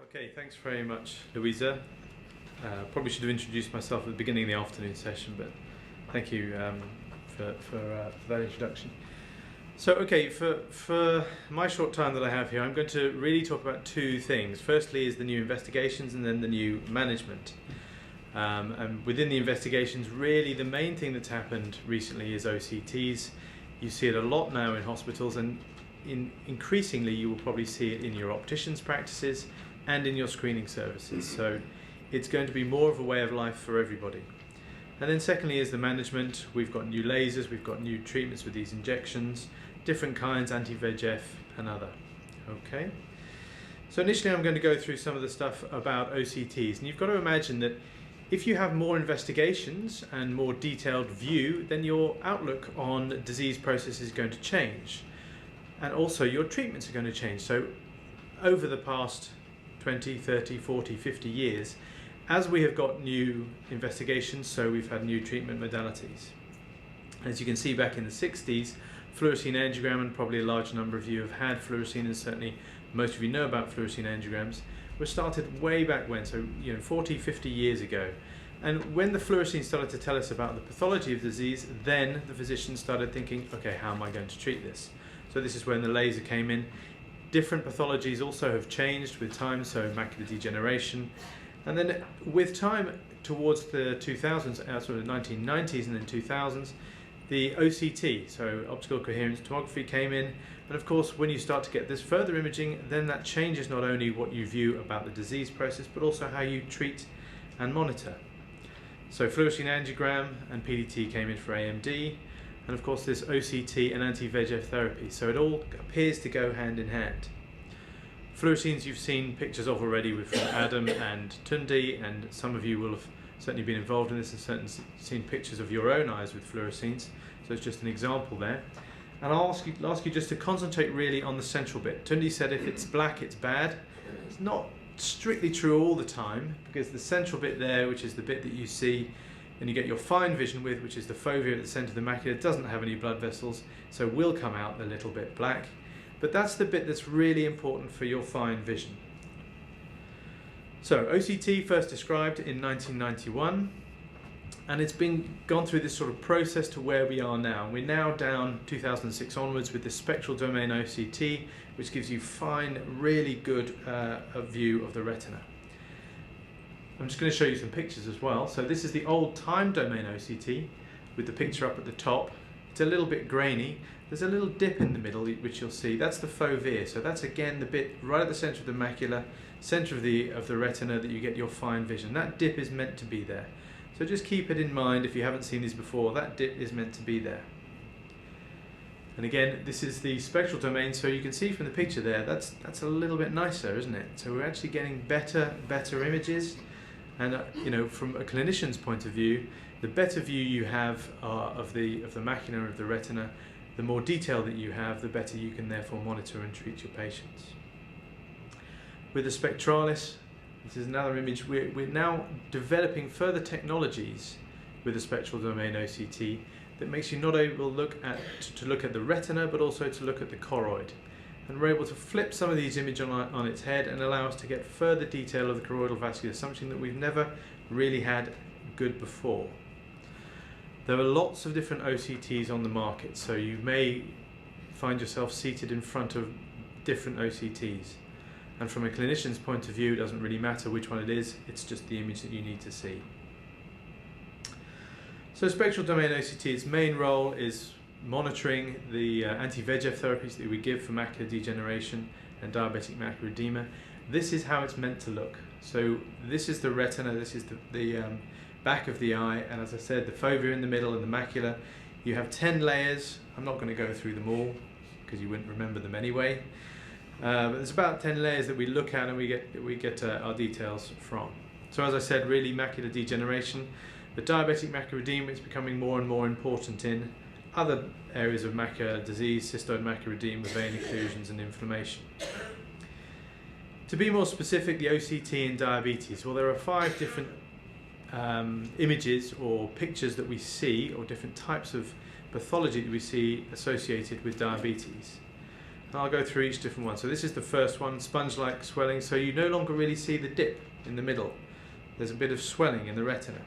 Okay, thanks very much, Louisa. Probably should have introduced myself at the beginning of the afternoon session, but thank you for that introduction. So, okay, for my short time that I have here, I'm going to really talk about two things. Firstly is the new investigations and then the new management. And within the investigations, really the main thing that's happened recently is OCTs. You see it a lot now in hospitals, and increasingly you will probably see it in your opticians' practices and in your screening services. So it's going to be more of a way of life for everybody. And then secondly is the management. We've got new lasers, we've got new treatments with these injections, different kinds, anti-VEGF and other. Okay. So initially I'm going to go through some of the stuff about OCTs, and you've got to imagine that if you have more investigations and more detailed view, then your outlook on disease process is going to change. And also your treatments are going to change. So over the past 20, 30, 40, 50 years, as we have got new investigations, so we've had new treatment modalities. As you can see, back in the 60s, fluorescein angiogram, and probably a large number of you have had fluorescein, and certainly most of you know about fluorescein angiograms, were started way back when, so 40, 50 years ago. And when the fluorescein started to tell us about the pathology of disease, then the physicians started thinking, okay, how am I going to treat this? So this is when the laser came in. Different pathologies also have changed with time, so macular degeneration. And then with time, towards the 2000s, sort of 1990s and then 2000s, the OCT, so optical coherence tomography, came in. And of course, when you start to get this further imaging, then that changes not only what you view about the disease process, but also how you treat and monitor. So fluorescein angiogram and PDT came in for AMD, and of course this OCT and anti-VEGF therapy. So it all appears to go hand in hand. Fluoresceins you've seen pictures of already with Adam and Tundi, and some of you will have certainly been involved in this and certainly seen pictures of your own eyes with fluoresceins. So it's just an example there. And I'll ask you just to concentrate really on the central bit. Tundi said if it's black, it's bad. It's not strictly true all the time, because the central bit there, which is the bit that you see and you get your fine vision with, which is the fovea at the center of the macula, doesn't have any blood vessels, so will come out a little bit black. But that's the bit that's really important for your fine vision. So OCT first described in 1991, and it's gone through this sort of process to where we are now. We're now down 2006 onwards with the spectral domain OCT, which gives you fine, really good view of the retina. I'm just going to show you some pictures as well. So this is the old time domain OCT with the picture up at the top. It's a little bit grainy. There's a little dip in the middle, which you'll see. That's the fovea. So that's again the bit right at the center of the macula, center of the retina, that you get your fine vision. That dip is meant to be there. So just keep it in mind if you haven't seen these before. That dip is meant to be there. And again, this is the spectral domain, so you can see from the picture there, that's a little bit nicer, isn't it? So we're actually getting better images. And from a clinician's point of view, the better view you have of the macula, of the retina, the more detail that you have, the better you can therefore monitor and treat your patients. With the spectralis, this is another image. We're now developing further technologies with the spectral domain OCT that makes you not able to look at the retina, but also to look at the choroid. And we're able to flip some of these images on its head and allow us to get further detail of the choroidal vascula, something that we've never really had good before. There are lots of different OCTs on the market, so you may find yourself seated in front of different OCTs. And from a clinician's point of view, it doesn't really matter which one it is, it's just the image that you need to see. So spectral domain OCT, its main role is monitoring the anti-VEGF therapies that we give for macular degeneration and diabetic macular edema. This is how it's meant to look. So this is the retina, this is the back of the eye, and as I said, the fovea in the middle and the macula. You have 10 layers. I'm not going to go through them all because you wouldn't remember them anyway. But there's about 10 layers that we look at and we get our details from. So as I said, really macular degeneration. The diabetic macular edema is becoming more and more important in other areas of macular disease, cystoid macular edema, vein occlusions and inflammation. To be more specific, the OCT in diabetes, well, there are 5 different images or pictures that we see, or different types of pathology that we see associated with diabetes. And I'll go through each different one. So this is the first one, sponge-like swelling. So you no longer really see the dip in the middle. There's a bit of swelling in the retina.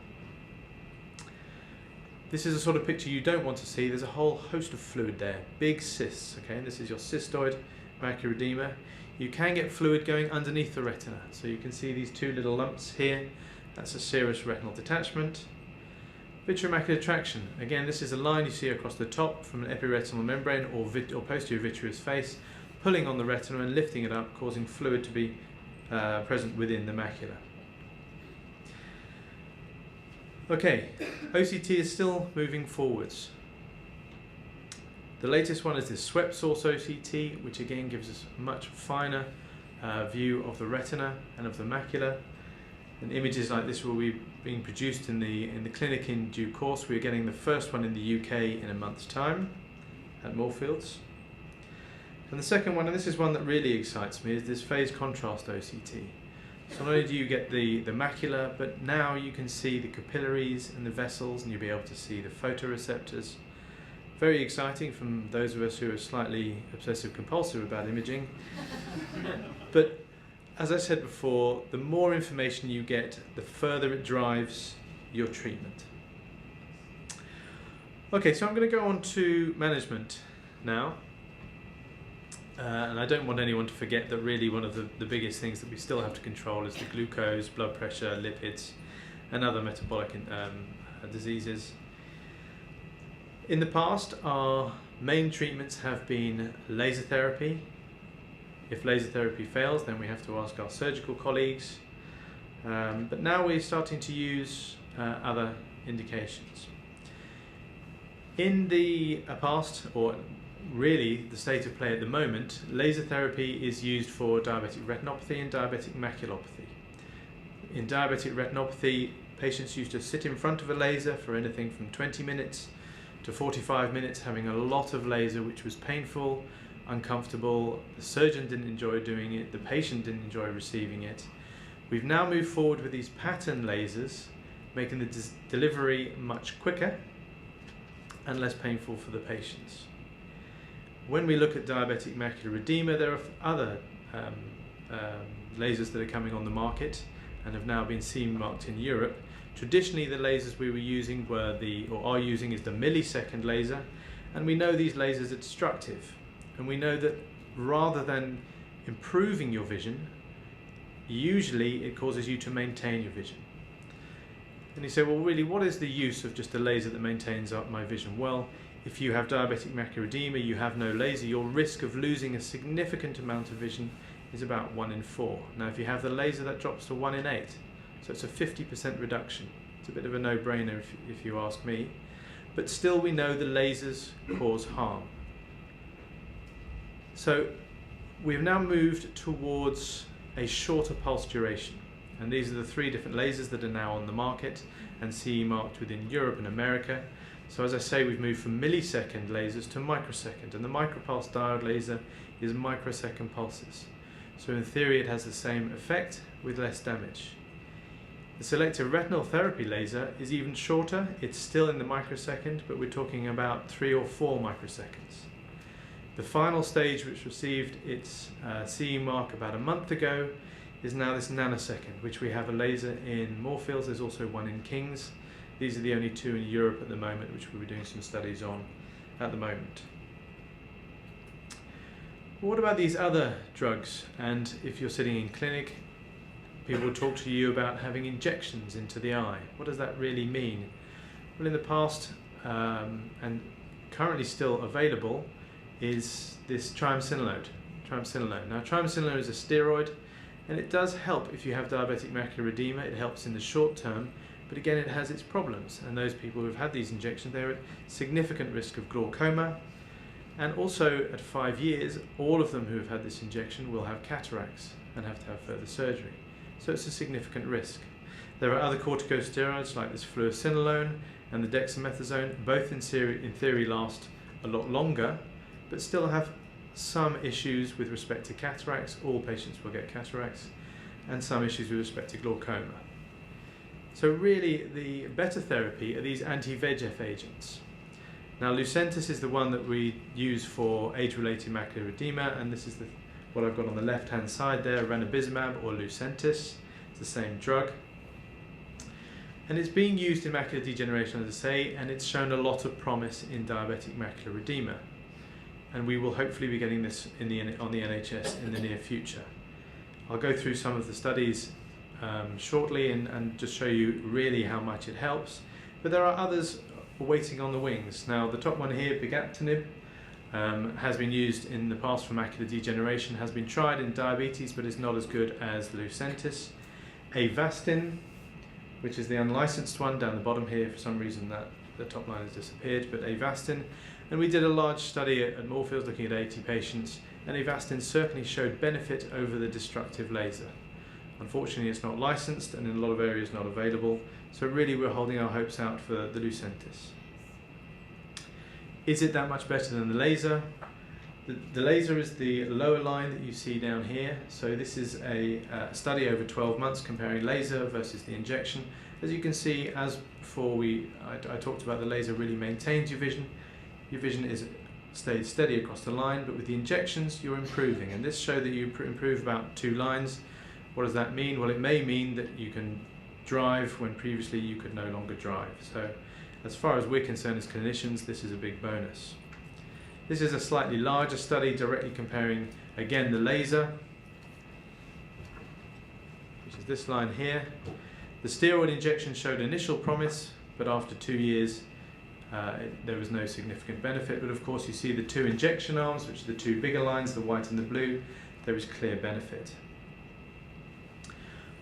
This is a sort of picture you don't want to see. There's a whole host of fluid there, big cysts, okay? And this is your cystoid macular edema. You can get fluid going underneath the retina. So you can see these two little lumps here. That's a serous retinal detachment. Vitreomacular traction. Again, this is a line you see across the top from an epiretinal membrane or posterior vitreous face, pulling on the retina and lifting it up, causing fluid to be present within the macula. Okay, OCT is still moving forwards. The latest one is this swept source OCT, which again gives us a much finer view of the retina and of the macula. And images like this will be being produced in the clinic in due course. We're getting the first one in the UK in a month's time at Moorfields. And the second one, and this is one that really excites me, is this phase contrast OCT. So not only do you get the macula, but now you can see the capillaries and the vessels, and you'll be able to see the photoreceptors. Very exciting from those of us who are slightly obsessive compulsive about imaging. But as I said before, the more information you get, the further it drives your treatment. Okay, so I'm going to go on to management now. And I don't want anyone to forget that really one of the biggest things that we still have to control is the glucose, blood pressure, lipids, and other metabolic diseases. In the past, our main treatments have been laser therapy. If laser therapy fails, then we have to ask our surgical colleagues. But now we're starting to use other indications. In the past, or really the state of play at the moment, laser therapy is used for diabetic retinopathy and diabetic maculopathy. In diabetic retinopathy, patients used to sit in front of a laser for anything from 20 minutes to 45 minutes, having a lot of laser, which was painful, uncomfortable. The surgeon didn't enjoy doing it, the patient didn't enjoy receiving it. We've now moved forward with these pattern lasers, making the delivery much quicker and less painful for the patients. When we look at diabetic macular edema, there are other lasers that are coming on the market and have now been CE marked in Europe. Traditionally, the lasers we were using are using is the millisecond laser, and we know these lasers are destructive. And we know that rather than improving your vision, usually it causes you to maintain your vision. And you say, well, really, what is the use of just a laser that maintains my vision? Well, if you have diabetic macular edema, you have no laser, your risk of losing a significant amount of vision is about 1 in 4. Now, if you have the laser, that drops to 1 in 8. So it's a 50% reduction. It's a bit of a no-brainer if you ask me. But still, we know the lasers cause harm. So we've now moved towards a shorter pulse duration. And these are the 3 different lasers that are now on the market and CE marked within Europe and America. So as I say, we've moved from millisecond lasers to microsecond, and the micropulse diode laser is microsecond pulses. So in theory, it has the same effect with less damage. The selective retinal therapy laser is even shorter. It's still in the microsecond, but we're talking about 3 or 4 microseconds. The final stage, which received its CE mark about a month ago, is now this nanosecond, which we have a laser in Moorfields. There's also one in King's. These are the only 2 in Europe at the moment, which we'll be doing some studies on at the moment. What about these other drugs? And if you're sitting in clinic, people will talk to you about having injections into the eye. What does that really mean? Well, in the past, and currently still available, is this triamcinolone. Now, triamcinolone is a steroid, and it does help if you have diabetic macular edema. It helps in the short term, but again, it has its problems. And those people who've had these injections, they're at significant risk of glaucoma. And also, at 5 years, all of them who have had this injection will have cataracts and have to have further surgery. So it's a significant risk. There are other corticosteroids like this fluocinolone and the dexamethasone. Both in theory last a lot longer, but still have some issues with respect to cataracts. All patients will get cataracts, and some issues with respect to glaucoma. So really, the better therapy are these anti-VEGF agents. Now Lucentis is the one that we use for age-related macular edema, and this is what I've got on the left-hand side there, ranibizumab or Lucentis. It's the same drug. And it's being used in macular degeneration, as I say, and it's shown a lot of promise in diabetic macular edema. And we will hopefully be getting this on the NHS in the near future. I'll go through some of the studies shortly and just show you really how much it helps. But there are others waiting on the wings. Now the top one here, pegactinib, has been used in the past for macular degeneration, has been tried in diabetes but is not as good as Lucentis. Avastin, which is the unlicensed one down the bottom here, for some reason that the top line has disappeared, but Avastin. And we did a large study at Moorfields looking at 80 patients, and Avastin certainly showed benefit over the destructive laser. Unfortunately it's not licensed and in a lot of areas not available, so really we're holding our hopes out for the Lucentis. Is it that much better than the laser? The laser is the lower line that you see down here. So this is a study over 12 months comparing laser versus the injection. As you can see, as before I talked about, the laser really maintains your vision. Your vision stays steady across the line, but with the injections you're improving. And this showed that you improve about 2 lines. What does that mean? Well, it may mean that you can drive when previously you could no longer drive. So as far as we're concerned as clinicians, this is a big bonus. This is a slightly larger study directly comparing, again, the laser, which is this line here. The steroid injection showed initial promise, but after 2 years there was no significant benefit. But of course you see the 2 injection arms, which are the 2 bigger lines, the white and the blue, there is clear benefit.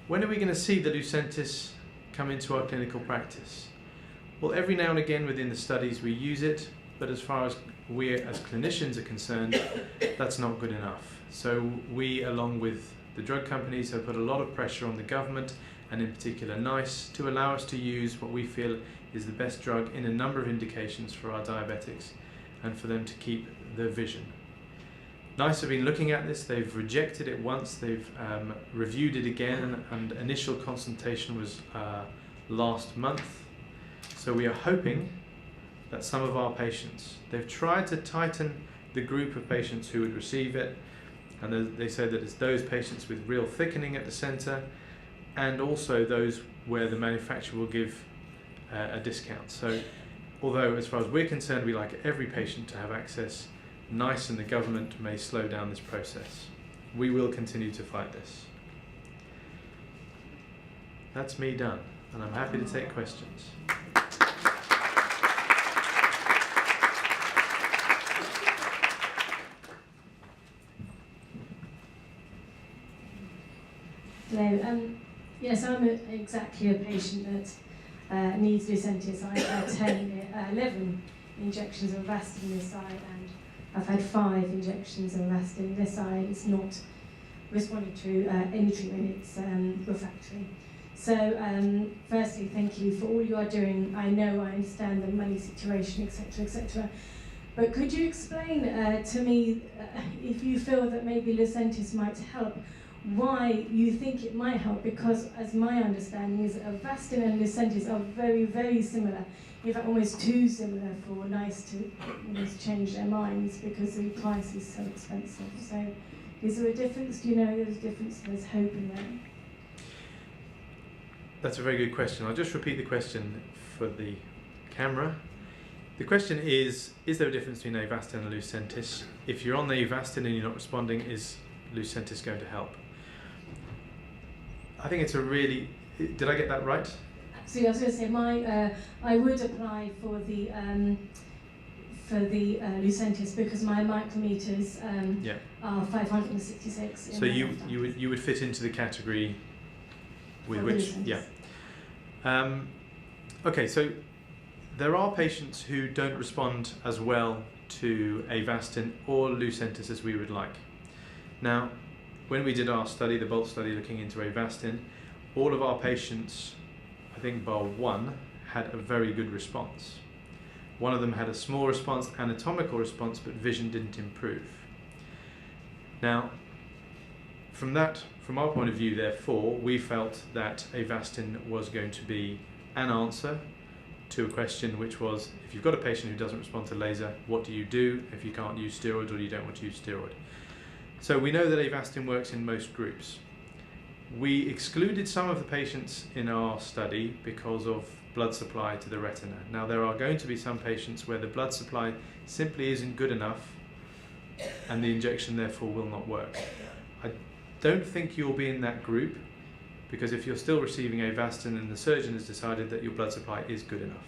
When are we going to see the Lucentis come into our clinical practice? Well, every now and again within the studies we use it, but as far as we as clinicians are concerned, that's not good enough. So we, along with the drug companies, have put a lot of pressure on the government, and in particular NICE, to allow us to use what we feel is the best drug in a number of indications for our diabetics and for them to keep their vision. NICE have been looking at this. They've rejected it once, they've reviewed it again, and initial consultation was last month. So we are hoping that some of our patients, they've tried to tighten the group of patients who would receive it, and they say that it's those patients with real thickening at the centre, and also those where the manufacturer will give a discount. So although as far as we're concerned we like every patient to have access, NICE and the government may slow down this process. We will continue to fight this. That's me done, and I'm happy to take questions. Hello. Yes, I'm exactly a patient that needs Lucentis. I had 11 injections of Avastin this eye, and I've had 5 injections of Avastin this eye. It's not responding to any treatment. It's refractory. So, firstly, thank you for all you are doing. I know, I understand the money situation, etc., etc. But could you explain to me, if you feel that maybe Lucentis might help, why you think it might help? Because as my understanding is, Avastin and Lucentis are very, very similar. In fact, almost too similar for NICE to almost change their minds because the price is so expensive. So is there a difference? Do you know there's a difference? There's hope in that? That's a very good question. I'll just repeat the question for the camera. The question is there a difference between Avastin and Lucentis? If you're on the Avastin and you're not responding, is Lucentis going to help? I think it's a really... Did I get that right? So I was going to say, I would apply for the Lucentis because my micrometers are 566. So you would fit into the category with which... Yeah. Okay, so there are patients who don't respond as well to Avastin or Lucentis as we would like. Now, when we did our study, the BOLT study looking into Avastin, all of our patients, I think bar one, had a very good response. One of them had a small response, anatomical response, but vision didn't improve. Now, from our point of view, therefore, we felt that Avastin was going to be an answer to a question which was, if you've got a patient who doesn't respond to laser, what do you do if you can't use steroid or you don't want to use steroid? So we know that Avastin works in most groups. We excluded some of the patients in our study because of blood supply to the retina. Now there are going to be some patients where the blood supply simply isn't good enough and the injection therefore will not work. I don't think you'll be in that group, because if you're still receiving Avastin and the surgeon has decided that your blood supply is good enough.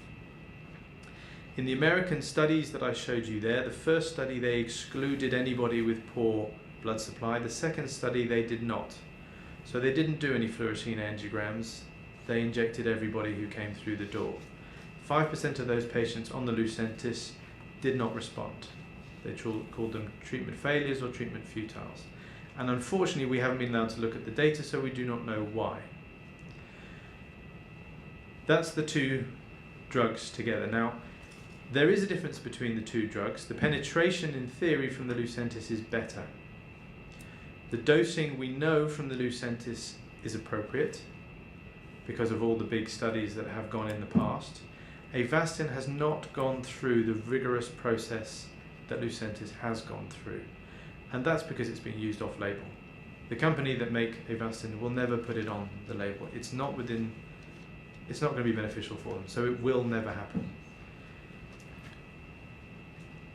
In the American studies that I showed you there, the first study they excluded anybody with poor blood supply. The second study they did not. So they didn't do any fluorescein angiograms. They injected everybody who came through the door. 5% of those patients on the Lucentis did not respond. They called them treatment failures or treatment futiles. And unfortunately, we haven't been allowed to look at the data, so we do not know why. That's the two drugs together. Now, there is a difference between the two drugs. The penetration, in theory, from the Lucentis is better. The dosing we know from the Lucentis is appropriate because of all the big studies that have gone in the past. Avastin has not gone through the rigorous process that Lucentis has gone through. And that's because it's being used off-label. The company that make Avastin will never put it on the label. It's not going to be beneficial for them, so it will never happen.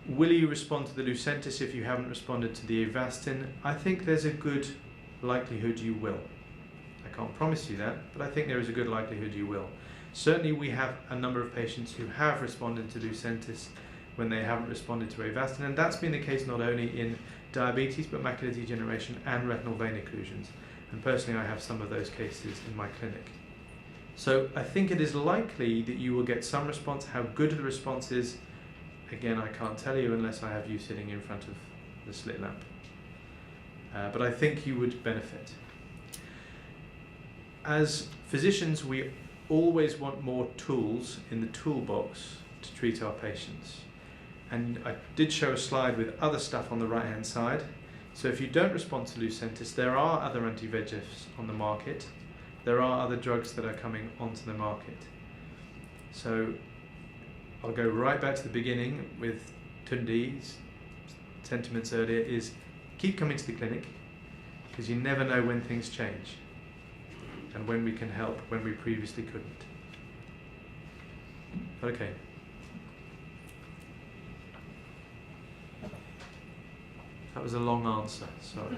Will you respond to the Lucentis if you haven't responded to the Avastin? I think there's a good likelihood you will. I can't promise you that, but I think there is a good likelihood you will. Certainly we have a number of patients who have responded to Lucentis when they haven't responded to Avastin, and that's been the case not only in diabetes but macular degeneration and retinal vein occlusions. And personally I have some of those cases in my clinic. So I think it is likely that you will get some response. How good the response is, again, I can't tell you unless I have you sitting in front of the slit lamp. But I think you would benefit. As physicians, we always want more tools in the toolbox to treat our patients. And I did show a slide with other stuff on the right hand side. So if you don't respond to Lucentis, there are other anti-VEGFs on the market. There are other drugs that are coming onto the market. So I'll go right back to the beginning with Tunde's sentiments earlier, is keep coming to the clinic, because you never know when things change and when we can help when we previously couldn't. Okay. That was a long answer, sorry.